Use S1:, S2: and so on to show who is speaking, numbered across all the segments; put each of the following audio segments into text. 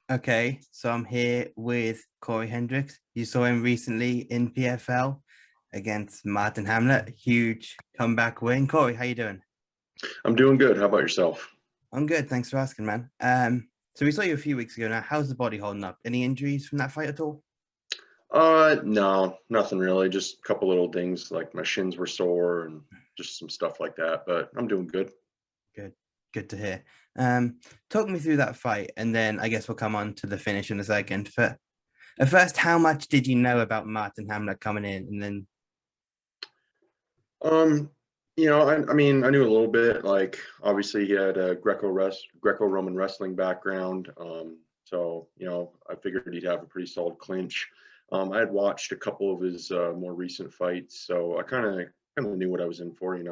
S1: Okay, so I'm here with Cory Hendricks. You saw him recently in PFL against Marthin Hamlet. Huge comeback win. Cory, how you doing?
S2: I'm doing good. How about yourself?
S1: I'm good. Thanks for asking, man. So we saw you a few weeks ago now. How's the body holding up? Any injuries from that fight at all?
S2: No, nothing really. Just a couple little things like my shins were sore and just some stuff like that. But I'm doing good.
S1: Good. Good to hear. Talk me through that fight, and then I guess we'll come on to the finish in a second. But at first, how much did you know about Marthin Hamlet coming in? And then,
S2: Um, I mean, I knew a little bit. Like, obviously, he had a Greco-Roman wrestling background. So I figured he'd have a pretty solid clinch. I had watched a couple of his more recent fights, so I kind of knew what I was in for. I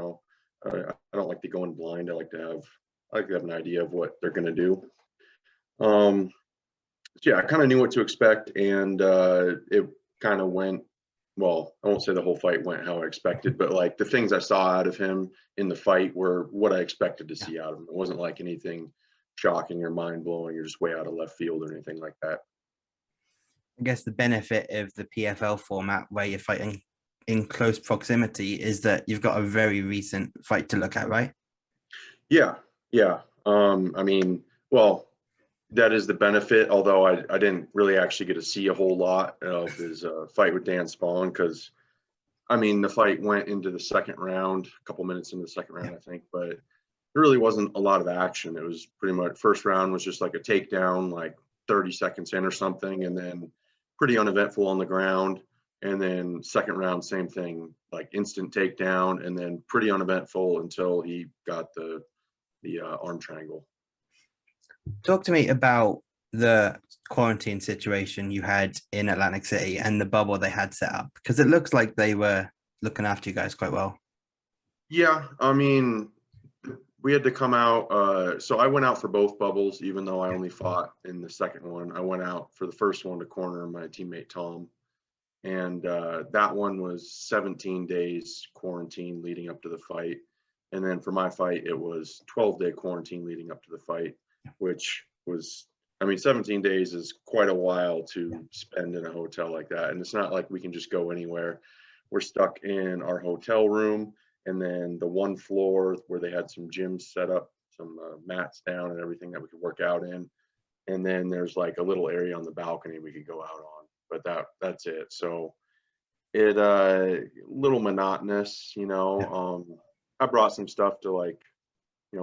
S2: don't like to go in blind. I like to have an idea of what they're going to do. Um, so yeah, I kind of knew what to expect, and it kind of went. Well, I won't say the whole fight went how I expected, but like the things I saw out of him in the fight were what I expected to
S1: yeah,
S2: see out of him. It wasn't like anything shocking or mind blowing or just way out of left field or anything like that.
S1: I guess the benefit of the PFL format where you're fighting in close proximity is that you've got a very recent fight to look at, right?
S2: Yeah, yeah. I mean, well, that is the benefit. Although I didn't really actually get to see a whole lot of his fight with Dan Spawn because I mean, the fight went into the second round, a couple minutes into the second
S1: Yeah.
S2: round, I think, but there really wasn't a lot of action. It was pretty much first round was just like a takedown, like 30 seconds in or something, and then pretty uneventful on the ground. And then second round, same thing, like instant takedown, and then pretty uneventful until he got the arm triangle.
S1: Talk to me about the quarantine situation you had in Atlantic City and the bubble they had set up because it looks like they were looking after you guys quite well.
S2: Yeah, I mean, we had to come out. So I went out for both bubbles, even though I only fought in the second one. I went out for the first one to corner my teammate Tom, and that one was 17 days quarantine leading up to the fight. And then for my fight, it was 12-day quarantine leading up to the fight, which was, I mean, 17 days is quite a while
S1: Yeah.
S2: to spend in a hotel like that. And it's not like we can just go anywhere. We're stuck in our hotel room and then the one floor where they had some gyms set up, some mats down and everything that we could work out in. And then there's like a little area on the balcony we could go out on, but that's it. So it little monotonous,
S1: Yeah.
S2: I brought some stuff to like,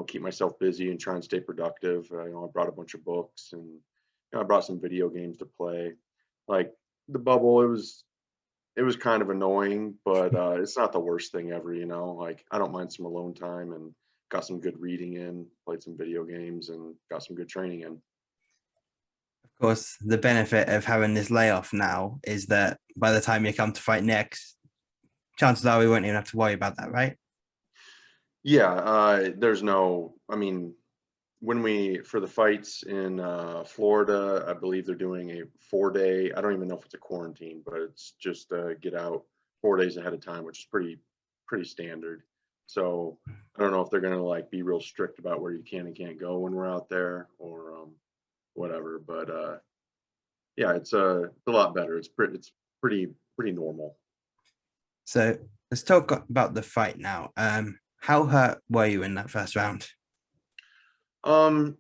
S2: keep myself busy and try and stay productive. I brought a bunch of books and I brought some video games to play. Like the bubble, it was kind of annoying, but it's not the worst thing ever. Like I don't mind some alone time and got some good reading in, played some video games and got some good training in.
S1: Of course, the benefit of having this layoff now is that by the time you come to fight next, chances are we won't even have to worry about that, right?
S2: Yeah, there's no, I mean, when we for the fights in Florida, I believe they're doing a 4 day. I don't even know if it's a quarantine, but it's just get out 4 days ahead of time, which is pretty standard. So I don't know if they're gonna like be real strict about where you can and can't go when we're out there or whatever. But yeah, it's a lot better. It's pretty normal.
S1: So let's talk about the fight now. How hurt were you in that first round?
S2: Um,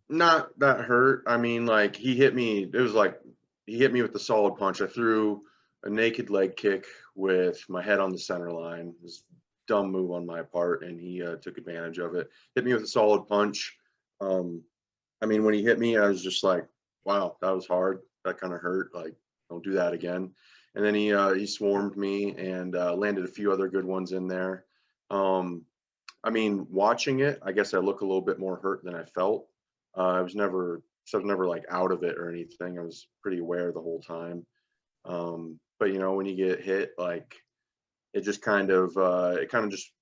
S2: Not that hurt. I mean, like he hit me. It was like he hit me with the solid punch. I threw a naked leg kick with my head on the center line. This dumb move on my part, and he took advantage of it. Hit me with a solid punch. Um, I mean, when he hit me, I was just like, "Wow, that was hard. That kind of hurt. Like, don't do that again." And then he swarmed me and landed a few other good ones in there. Um, I mean, watching it, I guess I look a little bit more hurt than I felt. I was never like out of it or anything. I was pretty aware the whole time. But when you get hit, like it kind of just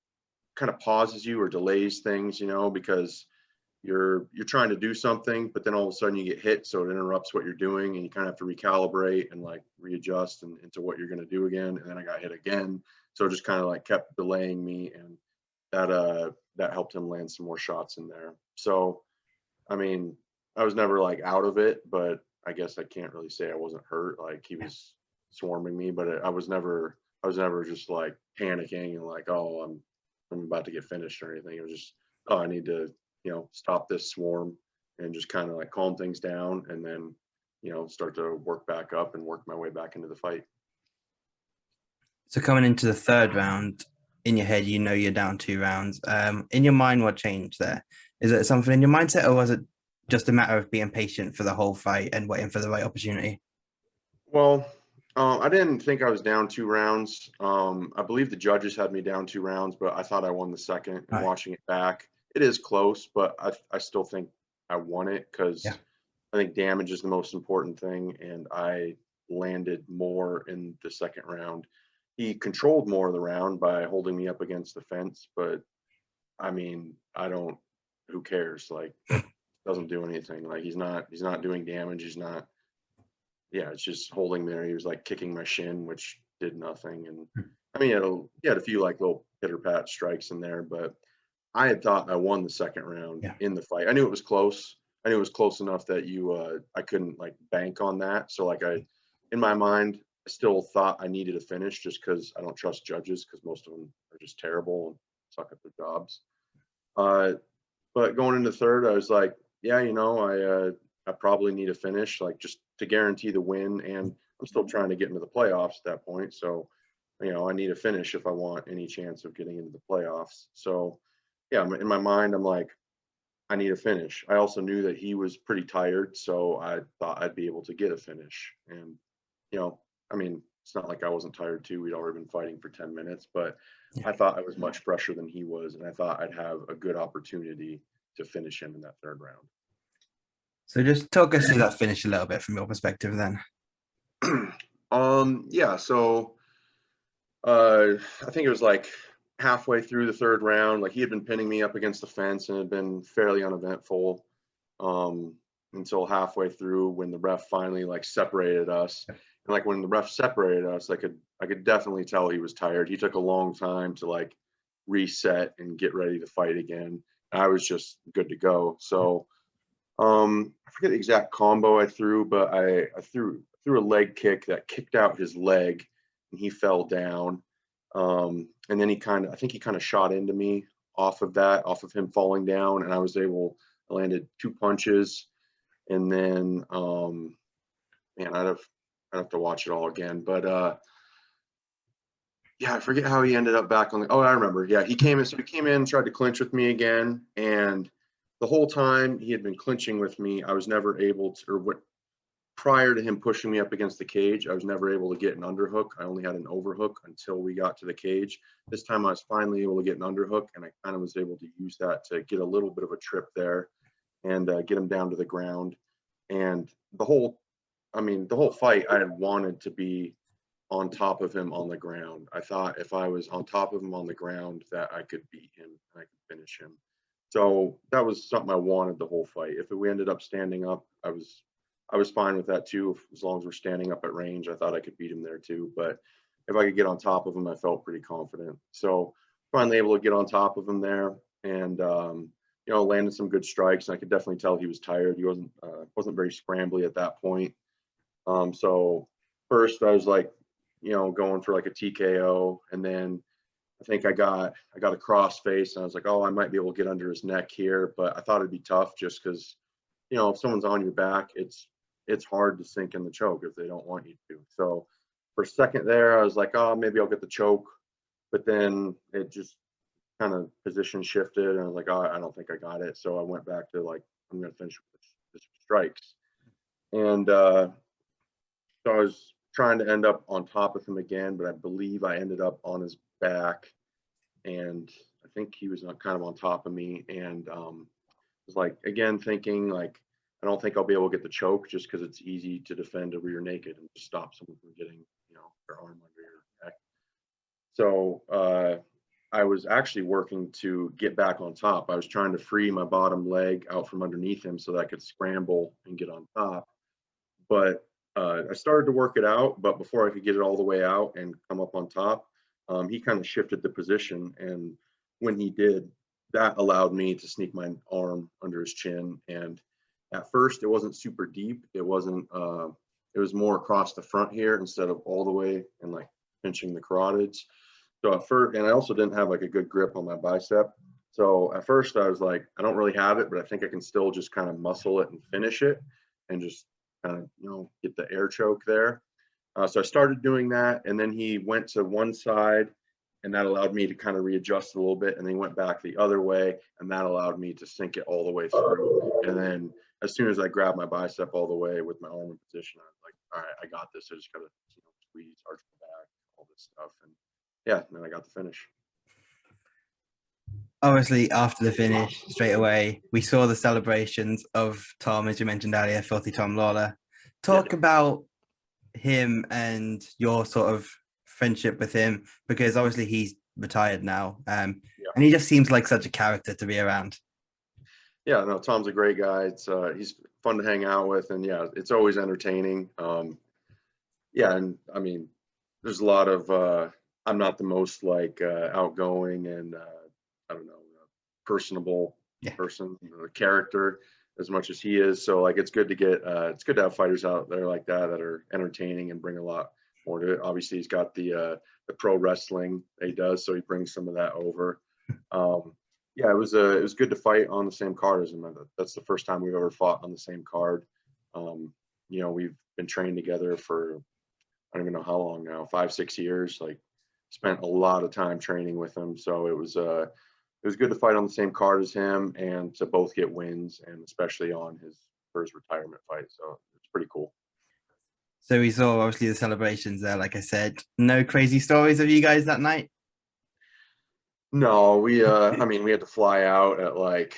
S2: kind of pauses you or delays things, because you're trying to do something, but then all of a sudden you get hit, so it interrupts what you're doing, and you kind of have to recalibrate and like readjust into what you're going to do again. And then I got hit again, so it just kind of like kept delaying me, and that helped him land some more shots in there. So I mean, never like out of it, but I guess I can't really say I wasn't hurt. Like he was swarming me, but I was never just like panicking and like, oh, I'm about to get finished or anything. It was just, oh, I need to, stop this swarm and just kind of like calm things down and then, start to work back up and work my way back into the fight.
S1: So coming into the third round, in your head, you know you're down 2 rounds. In your mind, what changed there? Is it something in your mindset, or was it just a matter of being patient for the whole fight and waiting for the right opportunity?
S2: Well, I didn't think I was down 2 rounds. I believe the judges had me down 2 rounds, but I thought I won the second. And
S1: Right.
S2: watching it back, it is close, but I still think I won it
S1: Yeah.
S2: because I think damage is the most important thing, and I landed more in the second round. He controlled more of the round by holding me up against the fence, but I mean, I don't. Who cares? Like that doesn't do anything. Like he's not doing damage. He's not. Yeah, it's just holding there. He was like kicking my shin, which did nothing. And I mean, he had a few like little pitter pat strikes in there, but I had thought I won the second round
S1: Yeah.
S2: in the fight. I knew it was close. I knew it was close enough that I couldn't like bank on that. So like in my mind, I still thought I needed a finish just because I don't trust judges because most of them are just terrible and suck at their jobs. Uh, but going into third, I was like, yeah, I probably need a finish, like just to guarantee the win. And I'm still trying to get into the playoffs at that point. So, I need a finish if I want any chance of getting into the playoffs. So, yeah, in my mind, I'm like, I need a finish. I also knew that he was pretty tired, so I thought I'd be able to get a finish. And, I mean, it's not like I wasn't tired too. We'd already been fighting for 10 minutes, but
S1: Yeah.
S2: I thought I was much fresher than he was, and I thought I'd have a good opportunity to finish him in that third round.
S1: So just talk us through that finish a little bit from your perspective then.
S2: Yeah, so I think it was like halfway through the third round, like he had been pinning me up against the fence and had been fairly uneventful um, until halfway through when the ref finally like separated us. And like when the ref separated us, I could definitely tell he was tired. He took a long time to like reset and get ready to fight again. I was just good to go. So I forget the exact combo I threw, but I threw a leg kick that kicked out his leg and he fell down. And then I think he kind of shot into me off of him falling down, and I landed 2 punches, and then man, I'd have to watch it all again, but yeah, I forget how he ended up back on the. Oh, I remember. Yeah, he came in. So he came in, tried to clinch with me again, and the whole time he had been clinching with me, I was never able to, or what, prior to him pushing me up against the cage, I was never able to get an underhook. I only had an overhook until we got to the cage. This time I was finally able to get an underhook, and I kind of was able to use that to get a little bit of a trip there and get him down to the ground. And the whole fight, I had wanted to be on top of him on the ground. I thought if I was on top of him on the ground that I could beat him and I could finish him. So that was something I wanted the whole fight. If we ended up standing up, I was fine with that too. As long as we're standing up at range, I thought I could beat him there too. But if I could get on top of him, I felt pretty confident. So finally able to get on top of him there and landed some good strikes. And I could definitely tell he was tired. He wasn't very scrambly at that point. So first I was like, going for like a TKO, and then I think I got a cross face, and I was like, oh, I might be able to get under his neck here, but I thought it'd be tough just because, if someone's on your back, it's hard to sink in the choke if they don't want you to. So for a second there, I was like, oh, maybe I'll get the choke, but then it just kind of position shifted, and I was like, oh, I don't think I got it. So I went back to like, I'm going to finish with this strikes, and so I was trying to end up on top of him again, but I believe I ended up on his back, and I think he was kind of on top of me, and was like again thinking like I don't think I'll be able to get the choke just because it's easy to defend a rear naked and just stop someone from getting their arm under your neck. So I was actually working to get back on top. I was trying to free my bottom leg out from underneath him so that I could scramble and get on top. But I started to work it out, but before I could get it all the way out and come up on top, he kind of shifted the position. And when he did, that allowed me to sneak my arm under his chin. And At first, it wasn't super deep. It wasn't. It was more across the front here instead of all the way and like pinching the carotids. So at first, and I also didn't have like a good grip on my bicep. So at first, I was like, I don't really have it, but I think I can still just kind of muscle it and finish it, and just kind of get the air choke there. So I started doing that, and then he went to one side, and that allowed me to kind of readjust a little bit, and then he went back the other way, and that allowed me to sink it all the way through. And then as soon as I grabbed my bicep all the way with my arm in position, I was like, all right, I got this. I just got to squeeze, arch my back, all this stuff. And yeah, and then I got the finish.
S1: Obviously, after the finish, straight away, we saw the celebrations of Tom, as you mentioned earlier, Filthy Tom Lawlor. Talk about him and your sort of friendship with him, because obviously he's retired now, and he just seems like such a character to be around.
S2: Yeah, no, Tom's a great guy. It's he's fun to hang out with, and yeah, it's always entertaining. Yeah, and I mean, there's a lot of I'm not the most like outgoing and I don't know, personable person, character as much as he is. So like, it's good to have fighters out there like that are entertaining and bring a lot more to it. Obviously, he's got the pro wrestling that he does, so he brings some of that over. Yeah, it was good to fight on the same card as him. That's the first time we've ever fought on the same card. We've been trained together for I don't even know how long now, 5-6 years. Like, spent a lot of time training with him, so it was good to fight on the same card as him and to both get wins, and especially on his first retirement fight. So it's pretty cool.
S1: So we saw obviously the celebrations there. Like I said, no crazy stories of you guys that night?
S2: No, we I mean, we had to fly out at like,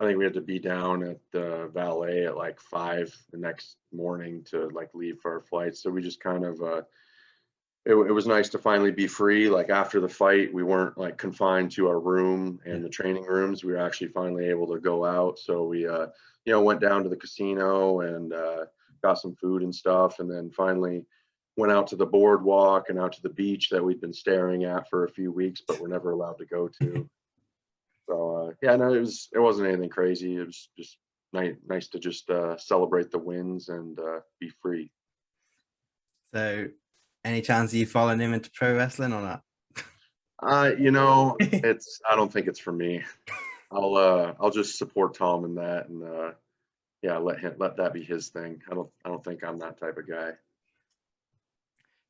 S2: I think we had to be down at the valet at like 5 the next morning to like leave for our flight. So we just kind of it was nice to finally be free. Like, after the fight, we weren't like confined to our room and the training rooms. We were actually finally able to go out. So we went down to the casino and got some food and stuff, and then finally went out to the boardwalk and out to the beach that we'd been staring at for a few weeks, but we're never allowed to go to. So yeah, no, it wasn't anything crazy. It was just nice to just celebrate the wins and be free.
S1: So, any chance of you following him into pro wrestling or not?
S2: I don't think it's for me. I'll just support Tom in that, and yeah, let that be his thing. I don't think I'm that type of guy.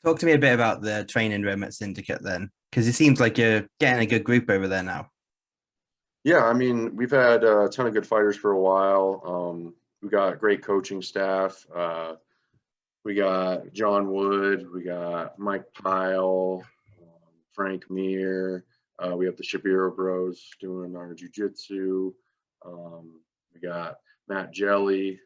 S1: Talk to me a bit about the training room at Syndicate then, because it seems like you're getting a good group over there now.
S2: Yeah, I mean, we've had a ton of good fighters for a while. We got great coaching staff. We got John Wood, we got Mike Pyle, Frank Meir. We have the Shabiro Bros doing our jiu-jitsu. We got Matt Jelly.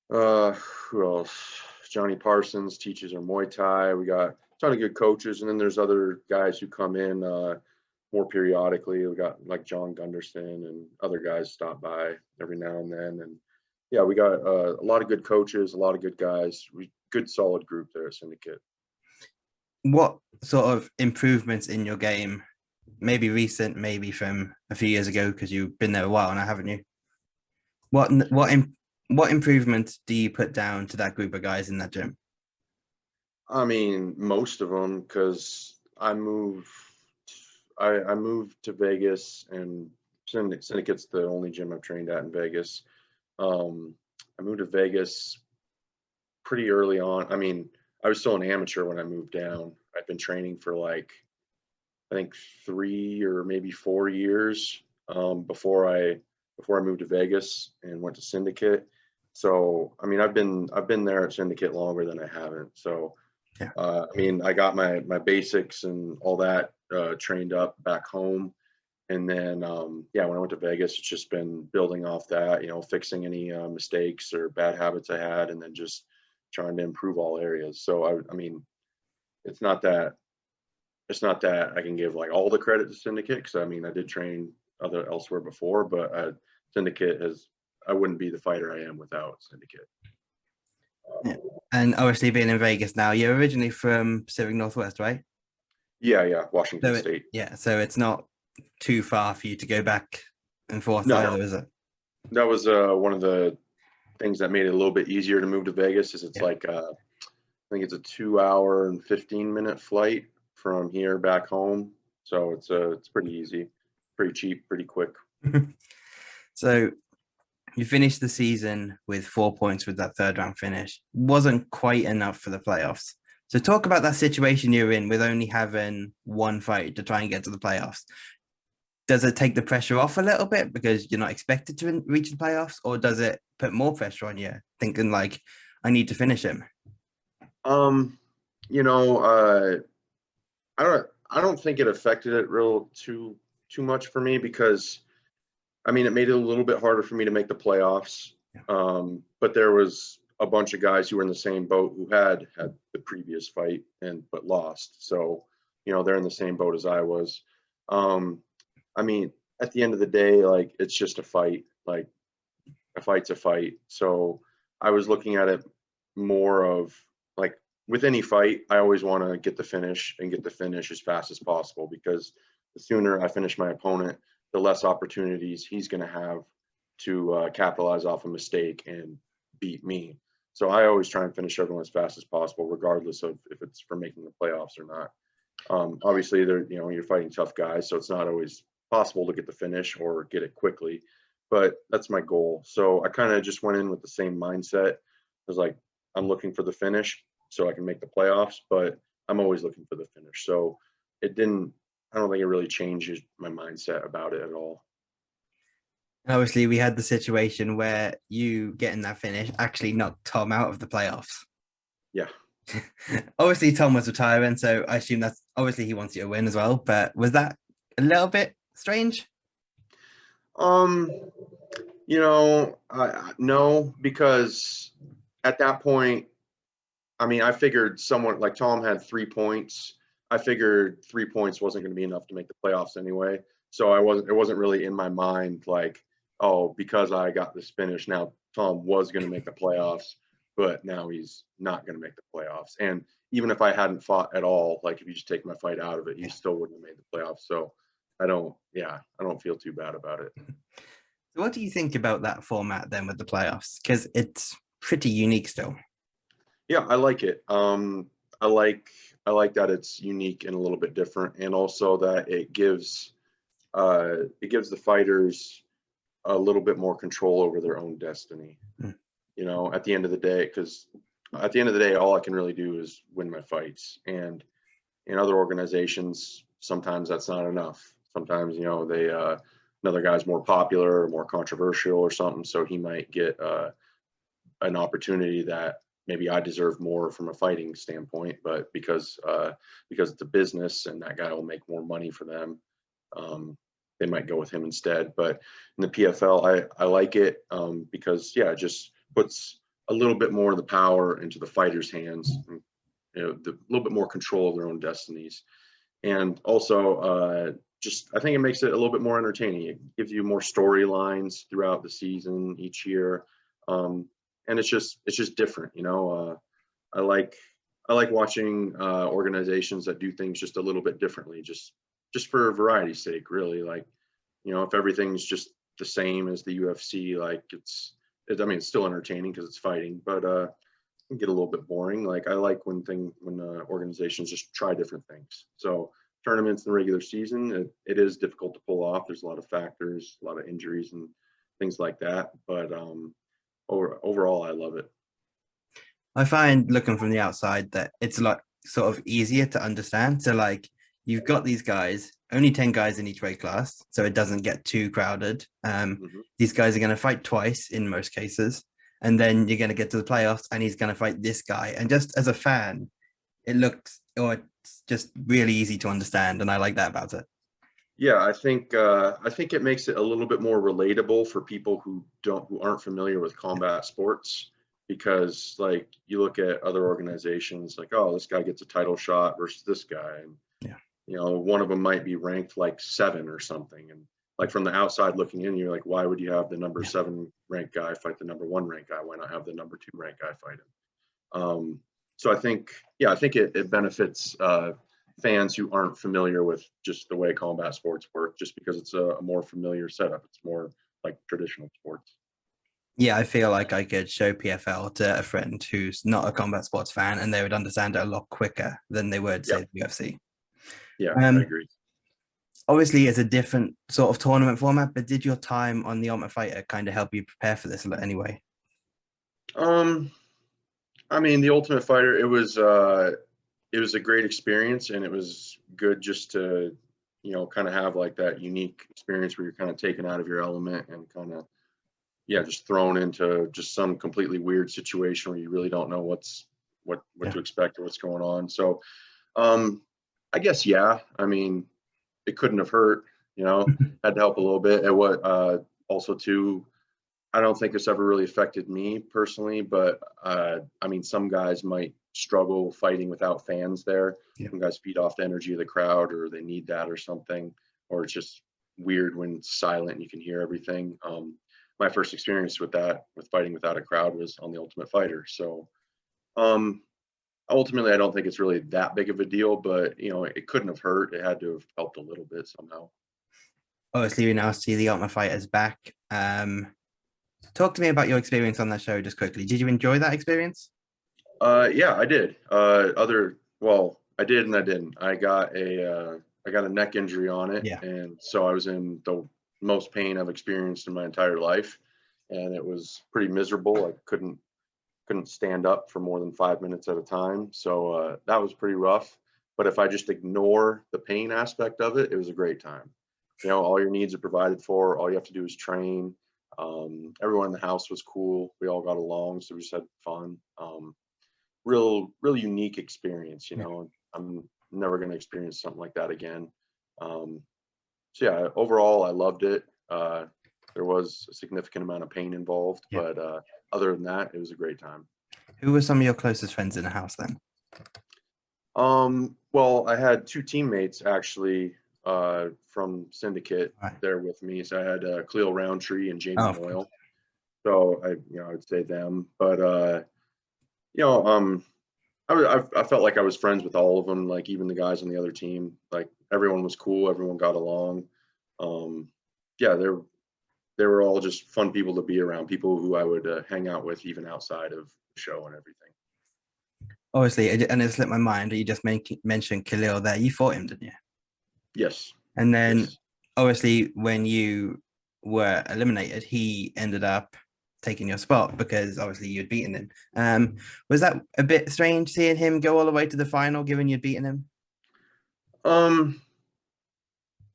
S2: Who else? Johnny Parsons teaches our Muay Thai. We got a ton of good coaches, and then there's other guys who come in more periodically. We got like John Gunderson and other guys stop by every now and then. And yeah, we got a lot of good coaches, a lot of good guys. Good solid group there at Syndicate.
S1: What sort of improvements in your game, maybe recent, maybe from a few years ago, because you've been there a while now, haven't you? What improvements do you put down to that group of guys in that gym?
S2: I mean, most of them, because I moved to Vegas, and Syndicate's the only gym I've trained at in Vegas. I moved to Vegas pretty early on. I mean, I was still an amateur when I moved down. I'd been training for like, I think 3 or maybe 4 years before I moved to Vegas and went to Syndicate. So I mean, I've been there at Syndicate longer than I haven't. So
S1: yeah.
S2: I mean, I got my basics and all that trained up back home, and then yeah, when I went to Vegas, it's just been building off that, fixing any mistakes or bad habits I had, and then just trying to improve all areas. So I mean, it's not that I can give like all the credit to Syndicate, because I mean, I did train elsewhere before, but Syndicate I wouldn't be the fighter I am without Syndicate.
S1: Yeah. And obviously being in Vegas now, you're originally from Pacific Northwest, right?
S2: Yeah, Washington State.
S1: Yeah, so it's not too far for you to go back and forth
S2: No.
S1: either, is it?
S2: That was one of the things that made it a little bit easier to move to Vegas. Is it's
S1: Yeah.
S2: like I think it's a 2 hour and 15-minute flight from here back home. So it's pretty easy, pretty cheap, pretty quick.
S1: So you finished the season with 4 points with that third round finish. Wasn't quite enough for the playoffs. So talk about that situation you're in with only having one fight to try and get to the playoffs. Does it take the pressure off a little bit because you're not expected to reach the playoffs, or does it put more pressure on you, thinking like, I need to finish him?
S2: Um, you know, I don't think it affected it real too much for me because I mean it made it a little bit harder for me to make the playoffs.
S1: Yeah.
S2: But there was a bunch of guys who were in the same boat who had the previous fight but lost. So, they're in the same boat as I was. Um, I mean, at the end of the day, like it's just a fight. Like a fight's a fight. So I was looking at it more of like with any fight, I always want to get the finish and get the finish as fast as possible because the sooner I finish my opponent, the less opportunities he's going to have to capitalize off a mistake and beat me. So I always try and finish everyone as fast as possible, regardless of if it's for making the playoffs or not. Obviously, you're fighting tough guys, so it's not always possible to get the finish or get it quickly, but that's my goal. So I kind of just went in with the same mindset. I was like, I'm looking for the finish so I can make the playoffs, but I'm always looking for the finish. So it didn't, I don't think it really changes my mindset about it at all.
S1: And obviously, we had the situation where you getting that finish actually knocked Tom out of the playoffs.
S2: Yeah.
S1: Obviously, Tom was retiring, so I assume that's obviously he wants you to win as well. But was that a little bit strange?
S2: Um, no, because at that point, I mean, I figured someone like Tom had 3 points. I figured 3 points wasn't going to be enough to make the playoffs anyway. So it wasn't really in my mind like, oh, because I got this finish, now Tom was going to make the playoffs, but now he's not going to make the playoffs. And even if I hadn't fought at all, like if you just take my fight out of it, he
S1: Yeah.
S2: still wouldn't have made the playoffs. So I don't feel too bad about it.
S1: So, what do you think about that format then with the playoffs? Because it's pretty unique still.
S2: Yeah, I like it. I like I like that it's unique and a little bit different, and also that it gives the fighters a little bit more control over their own destiny.
S1: Mm.
S2: At the end of the day, because at the end of the day, all I can really do is win my fights, and in other organizations, sometimes that's not enough. Sometimes they another guy's more popular or more controversial or something, so he might get an opportunity that maybe I deserve more from a fighting standpoint, but because it's a business and that guy will make more money for them, they might go with him instead. But in the PFL, I like it because it just puts a little bit more of the power into the fighters' hands, and, a little bit more control of their own destinies, and also just I think it makes it a little bit more entertaining. It gives you more storylines throughout the season each year. And it's just different. I like I like watching organizations that do things just a little bit differently, just for variety's sake, really. Like, if everything's just the same as the UFC, like I mean, it's still entertaining because it's fighting, but it can get a little bit boring. Like I like when organizations just try different things. So tournaments in the regular season, it is difficult to pull off. There's a lot of factors, a lot of injuries and things like that, but overall, I love it.
S1: I find looking from the outside that it's like sort of easier to understand. So like you've got these guys, only 10 guys in each weight class, so it doesn't get too crowded.
S2: Hmm.
S1: These guys are going to fight twice in most cases. And then you're going to get to the playoffs and he's going to fight this guy. And just as a fan, it's just really easy to understand. And I like that about it.
S2: Yeah, I think it makes it a little bit more relatable for people who aren't familiar with combat sports, because like you look at other organizations like, oh, this guy gets a title shot versus this guy, and
S1: Yeah.
S2: one of them might be ranked like 7 or something, and like from the outside looking in, you're like, why would you have the number
S1: Yeah.
S2: 7 ranked guy fight the number 1 ranked guy? Why not have the number 2 ranked guy fight him? So I think it benefits fans who aren't familiar with just the way combat sports work, just because it's a more familiar setup. It's more like traditional sports.
S1: Yeah, I feel like I could show PFL to a friend who's not a combat sports fan, and they would understand it a lot quicker than they would
S2: Yeah,
S1: say the UFC.
S2: yeah, I
S1: Um,
S2: agree.
S1: Obviously, it's a different sort of tournament format, but did your time on the Ultimate Fighter kind of help you prepare for this anyway?
S2: Um, I mean, the Ultimate Fighter, it was a great experience, and it was good just to, kind of have like that unique experience where you're kind of taken out of your element and kind of, yeah, just thrown into just some completely weird situation where you really don't know what
S1: Yeah.
S2: to expect or what's going on. So, um, I guess, yeah, I mean, it couldn't have hurt, had to help a little bit. And what, also too, I don't think this ever really affected me personally, but I mean, some guys might struggle fighting without fans there.
S1: Yeah.
S2: Some guys feed off the energy of the crowd, or they need that, or something, or it's just weird when it's silent and you can hear everything. My first experience with that, with fighting without a crowd, was on the Ultimate Fighter. So um, ultimately, I don't think it's really that big of a deal, but it couldn't have hurt. It had to have helped a little bit somehow.
S1: Obviously, we now see the Ultimate Fighters back. Talk to me about your experience on that show just quickly. Did you enjoy that experience?
S2: Yeah, I did. Well, I did and I didn't. I got a neck injury on it,
S1: Yeah.
S2: and so I was in the most pain I've experienced in my entire life, and it was pretty miserable. I couldn't stand up for more than 5 minutes at a time, so that was pretty rough. But if I just ignore the pain aspect of it, it was a great time. All your needs are provided for. All you have to do is train. Everyone in the house was cool. We all got along, so we just had fun. Real unique experience.
S1: Yeah.
S2: I'm never going to experience something like that again. Um, so yeah, overall, I loved it. There was a significant amount of pain involved,
S1: Yeah.
S2: but other than that, it was a great time.
S1: Who were some of your closest friends in the house then?
S2: Well, I had two teammates actually from Syndicate
S1: Right.
S2: there with me. So I had Cleo Roundtree and Jamie
S1: Oh,
S2: Moyle. So I would say them, but you know, um, I felt like I was friends with all of them, like even the guys on the other team. Like everyone was cool, everyone got along. Um, yeah, they were all just fun people to be around, people who I would hang out with even outside of the show and everything.
S1: obviously, and it slipped my mind. You just mentioned Khalil there. You fought him, didn't you?
S2: Yes,
S1: And then,
S2: yes.
S1: obviously, when you were eliminated, he ended up taking your spot because obviously you'd beaten him. Was that a bit strange seeing him go all the way to the final, given you'd beaten him?
S2: Um,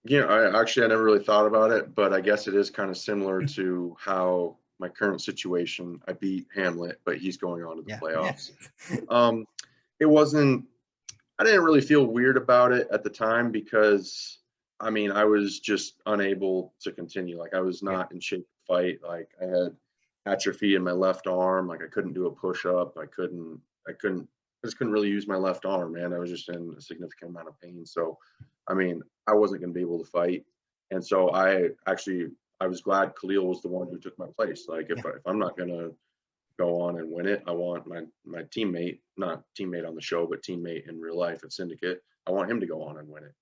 S2: I never really thought about it, but I guess it is kind of similar to how my current situation. I beat Hamlet, but he's going on to the
S1: Yeah, yeah,
S2: playoffs. Um, it wasn't. I didn't really feel weird about it at the time because I mean I was just unable to continue. Like I was
S1: yeah.
S2: not in shape to fight. Like I had atrophy in my left arm. Like I couldn't do a push up. I just couldn't really use my left arm, man. I was just in a significant amount of pain. So, I mean, I wasn't going to be able to fight. And so I was glad Khalil was the one who took my place. Like
S1: Yeah.
S2: if I'm not going to go on and win it, I want my teammate, not teammate on the show, but teammate in real life at Syndicate. I want him to go on and win it.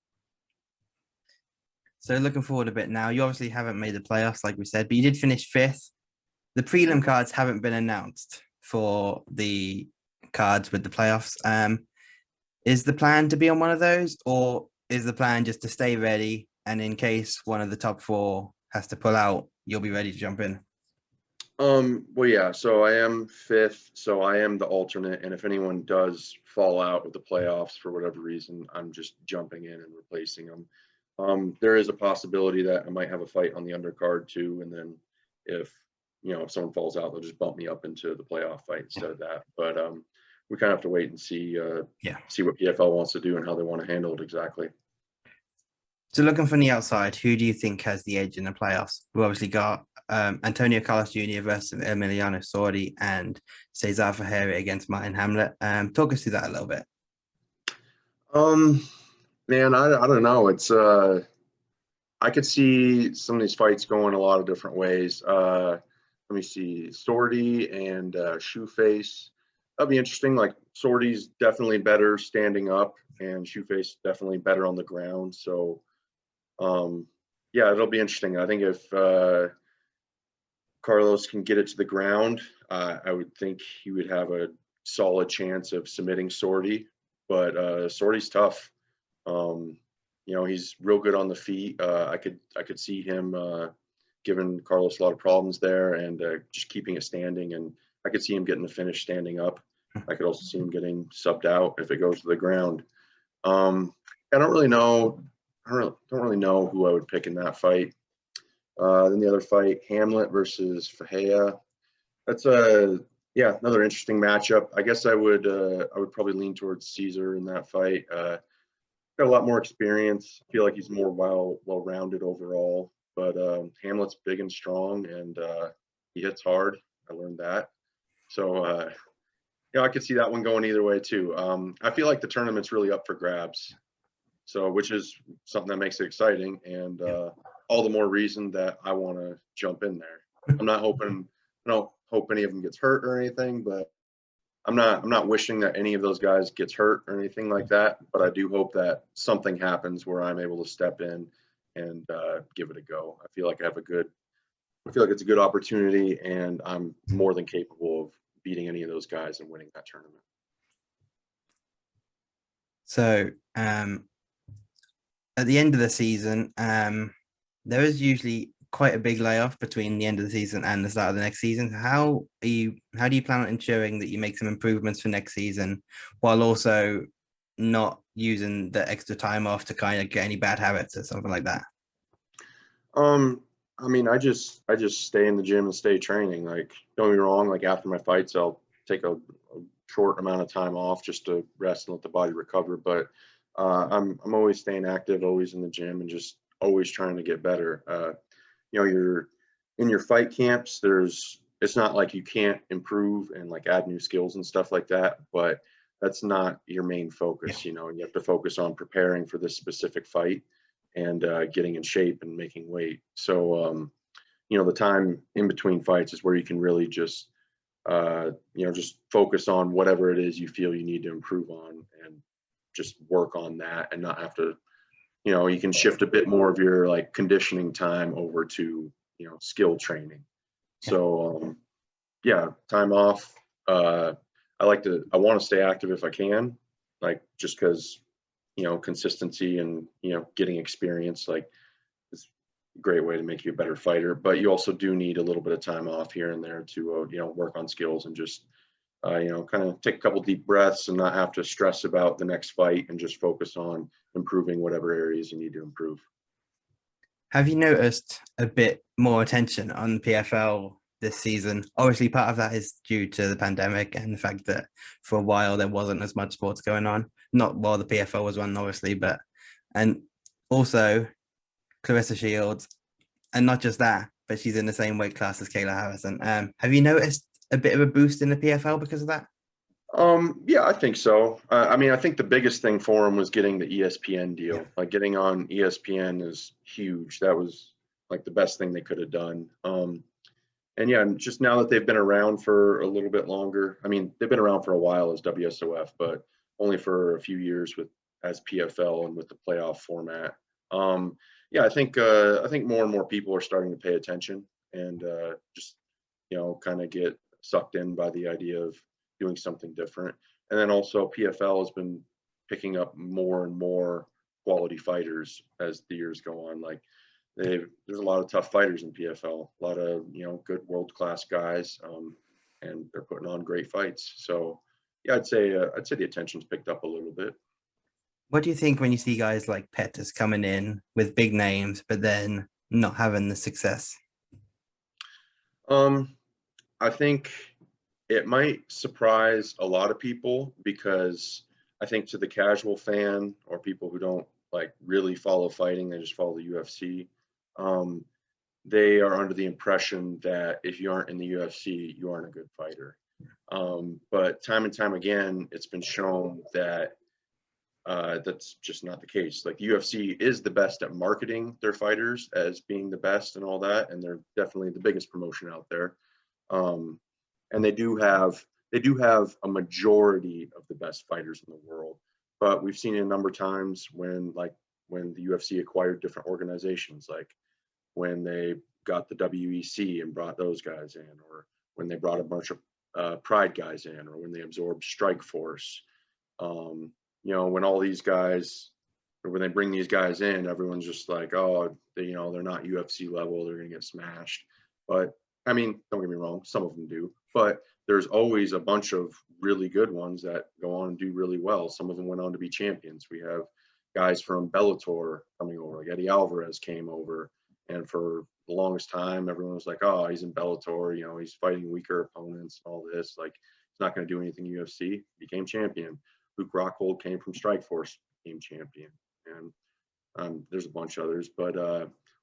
S1: So looking forward a bit now. You obviously haven't made the playoffs, like we said, but you did finish fifth. The prelim cards haven't been announced for the cards with the playoffs. Is the plan to be on one of those, or is the plan just to stay ready and in case one of the top four has to pull out, you'll be ready to jump in?
S2: Well, yeah, so I am fifth, so I am the alternate, and if anyone does fall out with the playoffs for whatever reason, I'm just jumping in and replacing them. There is a possibility that I might have a fight on the undercard too, and then if if someone falls out, they'll just bump me up into the playoff fight instead of that. But we kind of have to wait and
S1: Yeah.
S2: see what PFL wants to do and how they want to handle it exactly.
S1: So looking from the outside, who do you think has the edge in the playoffs? We obviously got Antonio Carlos Jr. versus Emiliano Sordi and Cesar Ferreira against Martin Hamlet. Talk us through that a little bit.
S2: Um, Man, I don't know. It's I could see some of these fights going a lot of different ways. Let me see, Sorty and Shoeface. That'll be interesting. Like Sorty's definitely better standing up, and Shoeface definitely better on the ground. So, yeah, it'll be interesting. I think Carlos can get it to the ground, I would think he would have a solid chance of submitting Sorty, but Sorty's tough. You know, he's real good on the feet. I could see him giving Carlos a lot of problems there and just keeping it standing. And I could see him getting the finish standing up. I could also see him getting subbed out if it goes to the ground. I don't really know. I don't really know who I would pick in that fight. Then the other fight, Hamlet versus Fahea. That's another interesting matchup. I guess I would probably lean towards Caesar in that fight. Got a lot more experience. I feel like he's more well-rounded overall. But Hamlet's big and strong, and he hits hard. I learned that. So I could see that one going either way too. I feel like the tournament's really up for grabs. So, which is something that makes it exciting, and all the more reason that I want to jump in there. I don't hope any of them gets hurt or anything, but I'm not wishing that any of those guys gets hurt or anything like that. But I do hope that something happens where I'm able to step in and give it a go. I feel like it's a good opportunity, and I'm more than capable of beating any of those guys and winning that tournament.
S1: So, at the end of the season, there is usually quite a big layoff between the end of the season and the start of the next season. How do you plan on ensuring that you make some improvements for next season while also not using the extra time off to kind of get any bad habits or something like that?
S2: I mean, I just stay in the gym and stay training. Like, don't get me wrong, like after my fights, I'll take a short amount of time off just to rest and let the body recover. But I'm always staying active, always in the gym, and just always trying to get better. You're in your fight camps. It's not like you can't improve and like add new skills and stuff like that, but that's not your main focus. You know, you have to focus on preparing for this specific fight and getting in shape and making weight. So the time in between fights is where you can really just just focus on whatever it is you feel you need to improve on and just work on that, and not have to, you can shift a bit more of your like conditioning time over to, skill training. So time off. I want to stay active if I can, like just because, consistency and, getting experience, like it's a great way to make you a better fighter. But you also do need a little bit of time off here and there to, work on skills and just, kind of take a couple deep breaths and not have to stress about the next fight and just focus on improving whatever areas you need to improve.
S1: Have you noticed a bit more attention on PFL this season? Obviously, part of that is due to the pandemic and the fact that for a while there wasn't as much sports going on. Not while the PFL was running, obviously, and also Clarissa Shields, and not just that, but she's in the same weight class as Kayla Harrison. Have you noticed a bit of a boost in the PFL because of that?
S2: Yeah, I think so. I mean, I think the biggest thing for him was getting the ESPN deal. Yeah. Like getting on ESPN is huge. That was like the best thing they could have done. And yeah, just now that they've been around for a little bit longer. I mean, they've been around for a while as WSOF, but only for a few years as PFL and with the playoff format. I think more and more people are starting to pay attention and just kind of get sucked in by the idea of doing something different. And then also PFL has been picking up more and more quality fighters as the years go on. Like there's a lot of tough fighters in PFL, a lot of, good world-class guys, and they're putting on great fights. So yeah, I'd say the attention's picked up a little bit.
S1: What do you think when you see guys like Pettis coming in with big names, but then not having the success?
S2: I think it might surprise a lot of people because I think to the casual fan or people who don't like really follow fighting, they just follow the UFC. They are under the impression that if you aren't in the UFC, you aren't a good fighter. But time and time again, it's been shown that that's just not the case. Like the UFC is the best at marketing their fighters as being the best and all that, and they're definitely the biggest promotion out there. And they do have a majority of the best fighters in the world. But we've seen it a number of times when the UFC acquired different organizations, like when they got the WEC and brought those guys in, or when they brought a bunch of Pride guys in, or when they absorbed Strike Force. You know, when all these guys, or when they bring these guys in, everyone's just like, oh, you know, they're not UFC level, they're gonna get smashed. But I mean, don't get me wrong, some of them do, but there's always a bunch of really good ones that go on and do really well. Some of them went on to be champions. We have guys from Bellator coming over, like Eddie Alvarez came over, and for the longest time, everyone was like, oh, he's in Bellator, you know, he's fighting weaker opponents, all this, like, he's not going to do anything UFC, became champion. Luke Rockhold came from Strikeforce, became champion. And there's a bunch of others, but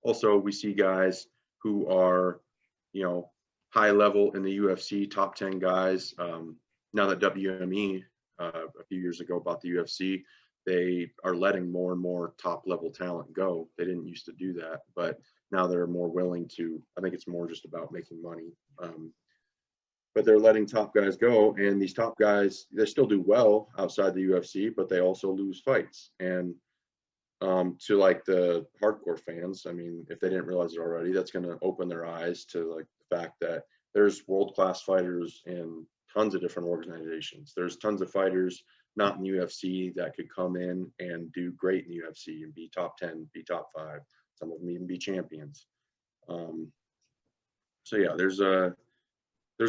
S2: also we see guys who are, you know, high level in the UFC, top 10 guys. Now that WME a few years ago bought the UFC, they are letting more and more top level talent go. They didn't used to do that, but now they're more willing to. I think it's more just about making money. But they're letting top guys go, and these top guys, they still do well outside the UFC, but they also lose fights. And to like the hardcore fans, I mean, if they didn't realize it already, that's going to open their eyes to like the fact that there's world-class fighters in tons of different organizations. There's tons of fighters not in UFC that could come in and do great in the UFC and be top 10, be top 5. Some of them even be champions. So yeah, there's a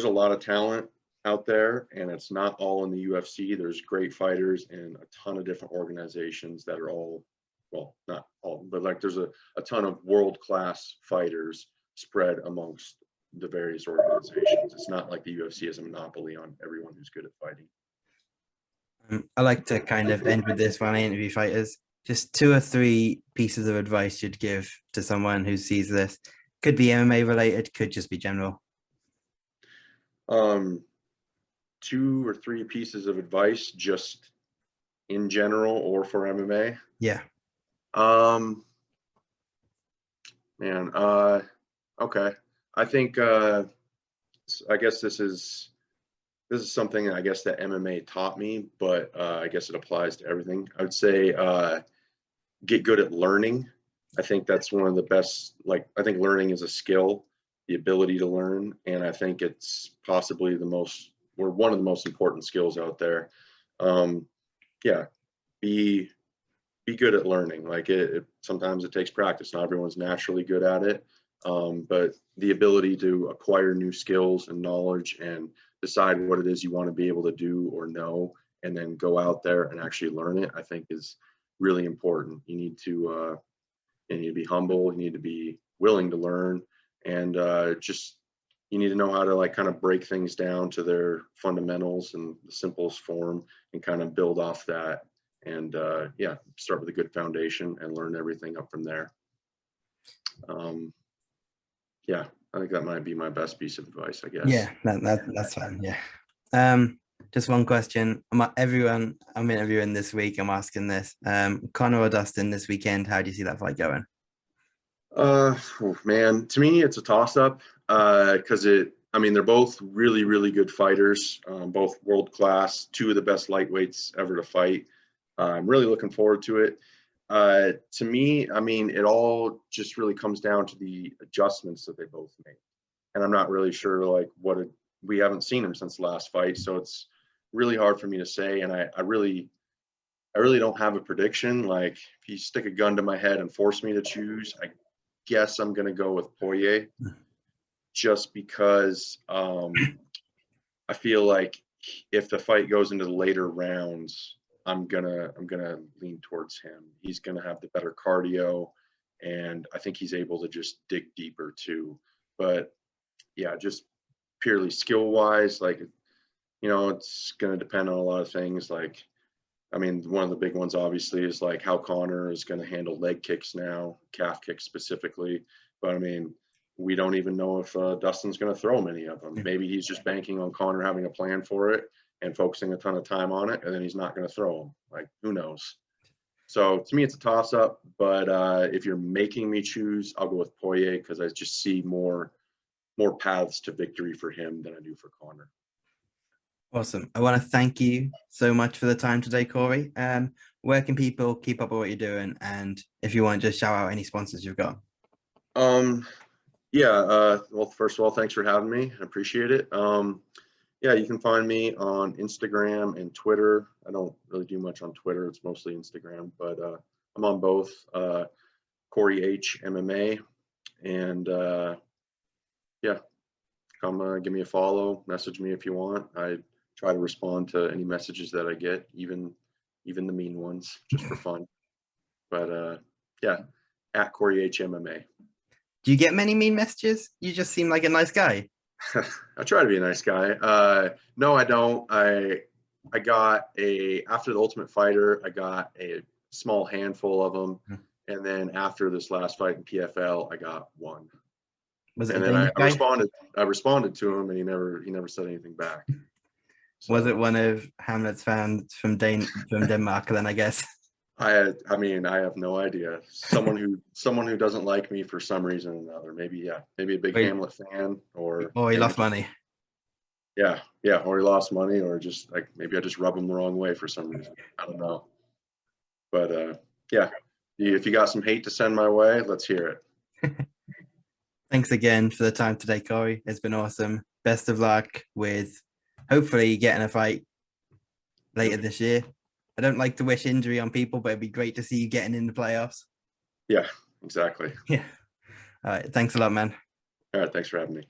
S2: lot of talent out there, and it's not all in the UFC. There's great fighters in a ton of different organizations that are all, well, not all, but like there's a ton of world-class fighters spread amongst the various organizations. It's not like the UFC has a monopoly on everyone who's good at fighting.
S1: I like to kind of end with this when I interview fighters. Just 2 or 3 pieces of advice you'd give to someone who sees this. Could be MMA related, could just be general.
S2: 2 or 3 pieces of advice just in general or for MMA?
S1: Yeah.
S2: Man, okay. I think I guess this is something I guess that MMA taught me, but I guess it applies to everything. I would say get good at learning. I think that's one of the best, like, I think learning is a skill, the ability to learn, and I think it's possibly one of the most important skills out there. Yeah, be good at learning. Like sometimes it takes practice. Not everyone's naturally good at it, but the ability to acquire new skills and knowledge and decide what it is you want to be able to do or know, and then go out there and actually learn it, I think is really important. You need to be humble. You need to be willing to learn, and just you need to know how to like kind of break things down to their fundamentals and the simplest form, and kind of build off that. And yeah, start with a good foundation and learn everything up from there. Yeah, I think that might be my best piece of advice, I guess.
S1: Yeah, that's fine. Yeah. Just one question. Everyone I'm interviewing this week, I'm asking this. Conor or Dustin this weekend, how do you see that fight going?
S2: Man, to me, it's a toss-up because they're both really, really good fighters, both world-class, 2 of the best lightweights ever to fight. I'm really looking forward to it. To me, I mean, it all just really comes down to the adjustments that they both make. And I'm not really sure, like, we haven't seen them since the last fight, so it's really hard for me to say. And I really don't have a prediction. Like, if you stick a gun to my head and force me to choose, I guess I'm going to go with Poirier, just because I feel like if the fight goes into the later rounds, I'm gonna lean towards him. He's gonna have the better cardio, and I think he's able to just dig deeper too. But yeah, just purely skill wise, like, you know, it's gonna depend on a lot of things. Like, I mean, one of the big ones obviously is like how Conor is gonna handle leg kicks now, calf kicks specifically. But I mean, we don't even know if Dustin's gonna throw many of them. Maybe he's just banking on Conor having a plan for it and focusing a ton of time on it, and then he's not going to throw them. Like, who knows? So to me, it's a toss-up. But if you're making me choose, I'll go with Poirier, because I just see more paths to victory for him than I do for Conor.
S1: Awesome. I want to thank you so much for the time today, Cory. Where can people keep up with what you're doing? And if you want, just shout out any sponsors you've got.
S2: Yeah. Well, first of all, thanks for having me. I appreciate it. Yeah, you can find me on Instagram and Twitter. I don't really do much on Twitter. It's mostly Instagram, but I'm on both. Cory H MMA, and yeah, come give me a follow. Message me if you want. I try to respond to any messages that I get, even the mean ones, just for fun. But yeah, at Cory H MMA.
S1: Do you get many mean messages? You just seem like a nice guy.
S2: I try to be a nice guy. No, I don't. I got after the Ultimate Fighter, I got a small handful of them, and then after this last fight in PFL, I got one.
S1: Was it
S2: And
S1: a
S2: then I
S1: Danish guy?
S2: responded to him, and he never said anything back. So,
S1: Was it one of Hamlet's fans from Denmark? Then I guess.
S2: I mean, I have no idea. Someone who doesn't like me for some reason or another. Maybe a big Hamlet fan, or
S1: he lost money.
S2: Yeah, or he lost money, or just like maybe I just rub him the wrong way for some reason. I don't know. But yeah, if you got some hate to send my way, let's hear it.
S1: Thanks again for the time today, Cory. It's been awesome. Best of luck with hopefully getting a fight later this year. I don't like to wish injury on people, but it'd be great to see you getting in the playoffs.
S2: Yeah, exactly.
S1: Yeah. All right. Thanks a lot, man.
S2: All right. Thanks for having me.